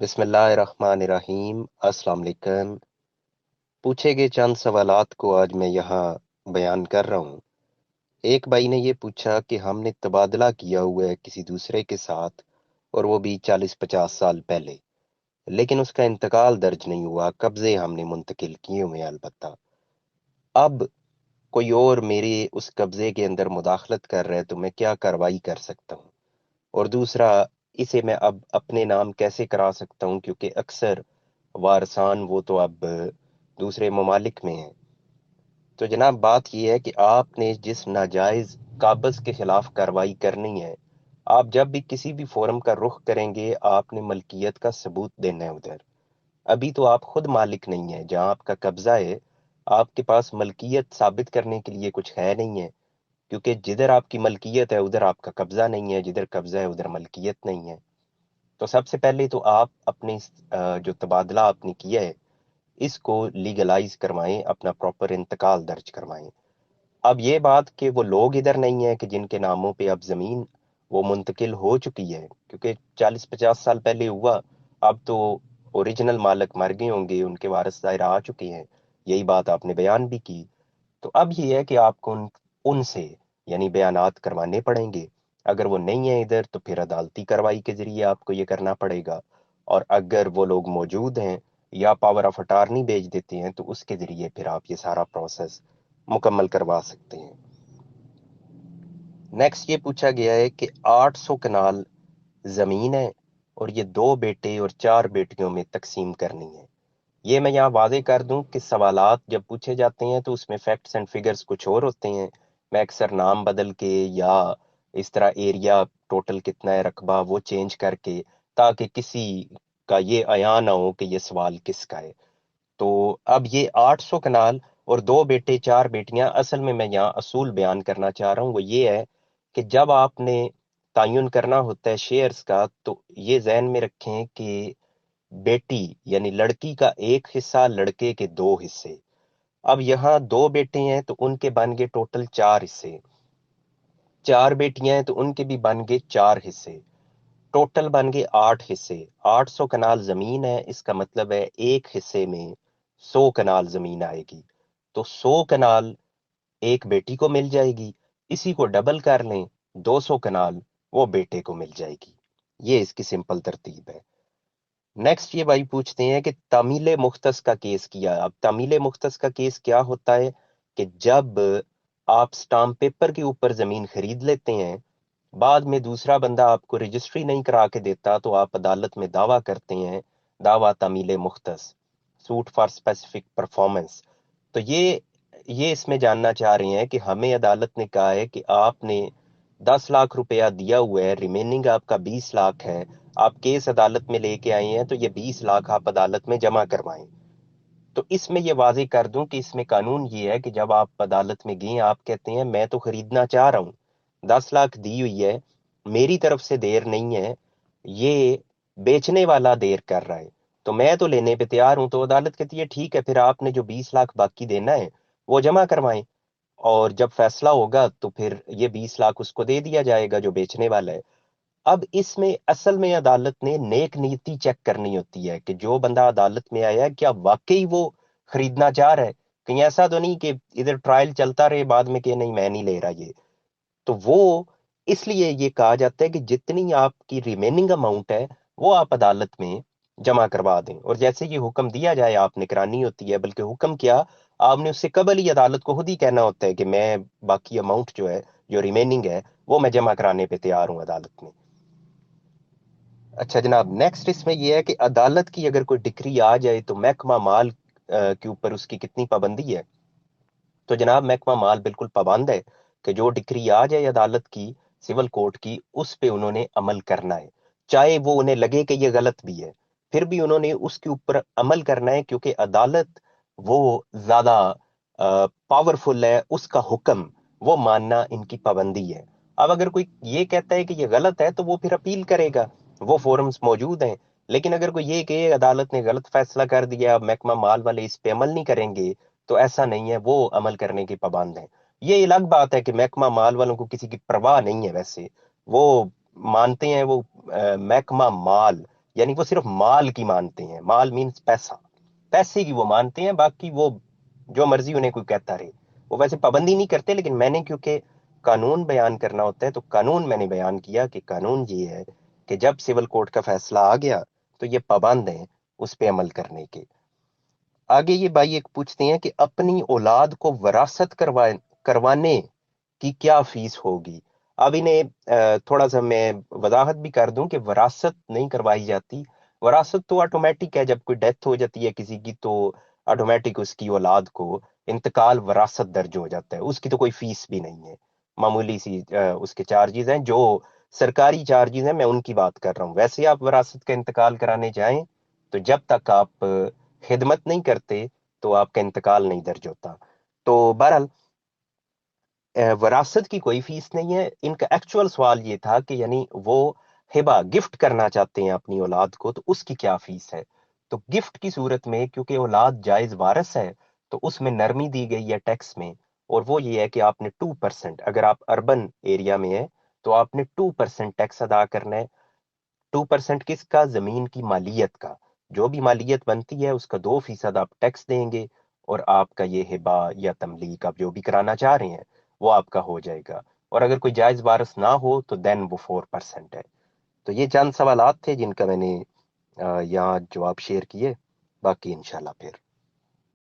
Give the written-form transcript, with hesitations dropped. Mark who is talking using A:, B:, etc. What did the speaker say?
A: بسم اللہ الرحمن الرحیم۔ السلام علیکم۔ پوچھے گئے چند سوالات کو آج میں یہاں بیان کر رہا ہوں۔ ایک بھائی نے یہ پوچھا کہ ہم نے تبادلہ کیا ہوا ہے کسی دوسرے کے ساتھ، اور وہ بھی 40-50 سال پہلے، لیکن اس کا انتقال درج نہیں ہوا، قبضے ہم نے منتقل کیے ہوئے ہیں البتہ۔ اب کوئی اور میرے اس قبضے کے اندر مداخلت کر رہا ہے تو میں کیا کارروائی کر سکتا ہوں؟ اور دوسرا، اسے میں اب اپنے نام کیسے کرا سکتا ہوں، کیونکہ اکثر وارثان وہ تو اب دوسرے ممالک میں ہیں۔ تو جناب بات یہ ہے کہ آپ نے جس ناجائز قابض کے خلاف کارروائی کرنی ہے، آپ جب بھی کسی بھی فورم کا رخ کریں گے آپ نے ملکیت کا ثبوت دینا ہے ادھر۔ ابھی تو آپ خود مالک نہیں ہیں، جہاں آپ کا قبضہ ہے آپ کے پاس ملکیت ثابت کرنے کے لیے کچھ ہے نہیں ہے، کیونکہ جدھر آپ کی ملکیت ہے ادھر آپ کا قبضہ نہیں ہے، جدھر قبضہ ہے ادھر ملکیت نہیں ہے۔ تو سب سے پہلے تو آپ اپنے جو تبادلہ آپ نے کیا ہے اس کو لیگلائز کروائیں، اپنا پراپر انتقال درج کروائیں۔ اب یہ بات کہ وہ لوگ ادھر نہیں ہیں کہ جن کے ناموں پہ اب زمین وہ منتقل ہو چکی ہے، کیونکہ 40-50 سال پہلے ہوا، اب تو اوریجنل مالک مر گئے ہوں گے، ان کے وارث ظاہر آ چکے ہیں، یہی بات آپ نے بیان بھی کی۔ تو اب یہ ہے کہ آپ کو ان سے یعنی بیانات کروانے پڑیں گے۔ اگر وہ نہیں ہیں ادھر تو پھر عدالتی کارروائی کے ذریعے آپ کو یہ کرنا پڑے گا، اور اگر وہ لوگ موجود ہیں یا پاور آف اٹارنی بھیج دیتے ہیں تو اس کے ذریعے پھر آپ یہ سارا پروسیس مکمل کروا سکتے ہیں۔ نیکسٹ یہ پوچھا گیا ہے کہ 800 کنال زمین ہے اور یہ 2 بیٹے اور 4 بیٹیوں میں تقسیم کرنی ہے۔ یہ میں یہاں واضح کر دوں کہ سوالات جب پوچھے جاتے ہیں تو اس میں فیکٹس اینڈ فگرز کچھ اور ہوتے ہیں، میں اکثر نام بدل کے یا اس طرح ایریا ٹوٹل کتنا ہے رقبہ وہ چینج کر کے، تاکہ کسی کا یہ عیاں نہ ہو کہ یہ سوال کس کا ہے۔ تو اب یہ 800 کنال اور 2 بیٹے 4 بیٹیاں، اصل میں یہاں اصول بیان کرنا چاہ رہا ہوں، وہ یہ ہے کہ جب آپ نے تعین کرنا ہوتا ہے شیئرز کا تو یہ ذہن میں رکھیں کہ بیٹی یعنی لڑکی کا ایک حصہ، لڑکے کے 2 حصے۔ اب یہاں 2 بیٹے ہیں تو ان کے بن گئے ٹوٹل 4 حصے، 4 بیٹیاں ہیں تو ان کے بھی بن گئے 4 حصے، ٹوٹل بن گئے 8 حصے۔ 800 کنال زمین ہے، اس کا مطلب ہے ایک حصے میں 100 کنال زمین آئے گی، تو 100 کنال ایک بیٹی کو مل جائے گی، اسی کو ڈبل کر لیں، 200 کنال وہ بیٹے کو مل جائے گی۔ یہ اس کی سمپل ترتیب ہے۔ نیکسٹ یہ بھائی پوچھتے ہیں کہ تعمیل مختص کا کیس کیا۔ اب تعمیل مختص کا کیس کیا ہوتا ہے کہ جب آپ سٹامپ پیپر کے اوپر زمین خرید لیتے ہیں، بعد میں دوسرا بندہ آپ کو رجسٹری نہیں کرا کے دیتا تو آپ عدالت میں دعویٰ کرتے ہیں، دعویٰ تعمیل مختص، سوٹ فار اسپیسیفک پرفارمنس۔ تو یہ اس میں جاننا چاہ رہے ہیں کہ ہمیں عدالت نے کہا ہے کہ آپ نے 10 لاکھ روپیہ دیا ہوا ہے، ریمیننگ آپ کا 20 لاکھ ہے، آپ کیس عدالت میں لے کے آئے ہیں تو یہ 20 لاکھ آپ عدالت میں جمع کروائیں۔ تو اس میں یہ واضح کر دوں کہ اس میں قانون یہ ہے کہ جب آپ عدالت میں گئے آپ کہتے ہیں میں تو خریدنا چاہ رہا ہوں، 10 لاکھ دی ہوئی ہے، میری طرف سے دیر نہیں ہے، یہ بیچنے والا دیر کر رہا ہے، تو میں تو لینے پہ تیار ہوں، تو عدالت کہتی ہے ٹھیک ہے، پھر آپ نے جو 20 لاکھ باقی دینا ہے وہ جمع کروائیں، اور جب فیصلہ ہوگا تو پھر یہ 20 لاکھ اس کو دے دیا جائے گا جو بیچنے والا ہے۔ اب اس میں اصل میں عدالت نے نیک نیتی چیک کرنی ہوتی ہے کہ جو بندہ عدالت میں آیا ہے کیا واقعی وہ خریدنا چاہ رہا ہے، کہیں ایسا تو نہیں کہ ادھر ٹرائل چلتا رہے بعد میں کہ نہیں میں نہیں لے رہا یہ۔ تو وہ اس لیے یہ کہا جاتا ہے کہ جتنی آپ کی ریمیننگ اماؤنٹ ہے وہ آپ عدالت میں جمع کروا دیں، اور جیسے یہ حکم دیا جائے آپ نے کرانی ہوتی ہے، بلکہ حکم کیا آپ نے اس سے قبل ہی عدالت کو خود ہی کہنا ہوتا ہے کہ میں باقی اماؤنٹ جو ہے جو ریمیننگ ہے وہ میں جمع کرانے پہ تیار ہوں عدالت میں۔ اچھا جناب، نیکسٹ اس میں یہ ہے کہ عدالت کی اگر کوئی ڈگری آ جائے تو محکمہ مال کے اوپر اس کی کتنی پابندی ہے؟ تو جناب محکمہ مال بالکل پابند ہے کہ جو ڈگری آ جائے عدالت کی، سول کورٹ کی، اس پہ انہوں نے عمل کرنا ہے، چاہے وہ انہیں لگے کہ یہ غلط بھی ہے، پھر بھی انہوں نے اس کے اوپر عمل کرنا ہے، کیونکہ عدالت وہ زیادہ پاورفل ہے، اس کا حکم وہ ماننا ان کی پابندی ہے۔ اب اگر کوئی یہ کہتا ہے کہ یہ غلط ہے تو وہ پھر اپیل کرے گا، وہ فورمز موجود ہیں، لیکن اگر کوئی یہ کہ عدالت نے غلط فیصلہ کر دیا، اب محکمہ مال والے اس پہ عمل نہیں کریں گے، تو ایسا نہیں ہے، وہ عمل کرنے کی پابند ہیں۔ یہ الگ بات ہے کہ محکمہ مال والوں کو کسی کی پرواہ نہیں ہے، ویسے وہ مانتے ہیں، وہ محکمہ مال یعنی وہ صرف مال کی مانتے ہیں، مال مینس پیسہ، پیسے کی وہ مانتے ہیں، باقی وہ جو مرضی انہیں کوئی کہتا رہے، وہ ویسے پابندی نہیں کرتے، لیکن میں نے کیونکہ قانون بیان کرنا ہوتا ہے تو قانون میں نے بیان کیا کہ قانون یہ ہے کہ جب سول کورٹ کا فیصلہ آ گیا تو یہ پابند ہیں اس پہ عمل کرنے کے۔ آگے یہ بھائی ایک پوچھتے ہیں کہ اپنی اولاد کو وراثت کروانے کی کیا فیس ہوگی؟ اب انہیں تھوڑا سا میں وضاحت بھی کر دوں کہ وراثت نہیں کروائی جاتی، وراثت تو آٹومیٹک ہے، جب کوئی ڈیتھ ہو جاتی ہے کسی کی تو آٹومیٹک اس کی اولاد کو انتقال وراثت درج ہو جاتا ہے، اس کی تو کوئی فیس بھی نہیں ہے، معمولی سی اس کے چارجز ہیں جو سرکاری چارجز ہیں، میں ان کی بات کر رہا ہوں۔ ویسے آپ وراثت کا انتقال کرانے جائیں تو جب تک آپ خدمت نہیں کرتے تو آپ کا انتقال نہیں درج ہوتا۔ تو بہرحال وراثت کی کوئی فیس نہیں ہے۔ ان کا ایکچوئل سوال یہ تھا کہ یعنی وہ ہبہ گفٹ کرنا چاہتے ہیں اپنی اولاد کو تو اس کی کیا فیس ہے؟ تو گفٹ کی صورت میں کیونکہ اولاد جائز وارث ہے تو اس میں نرمی دی گئی ہے ٹیکس میں، اور وہ یہ ہے کہ آپ نے 2%، اگر آپ اربن ایریا میں ہیں تو آپ نے 2% ٹیکس ادا کرنا ہے۔ 2% کس کا؟ زمین کی مالیت کا، جو بھی مالیت بنتی ہے اس کا 2% آپ ٹیکس دیں گے، اور آپ کا یہ ہبہ یا تملیک آپ جو بھی کرانا چاہ رہے ہیں وہ آپ کا ہو جائے گا، اور اگر کوئی جائز وارث نہ ہو تو دین وہ 4% ہے۔ تو یہ چند سوالات تھے جن کا میں نے یہاں جواب شیئر کیے، باقی انشاءاللہ پھر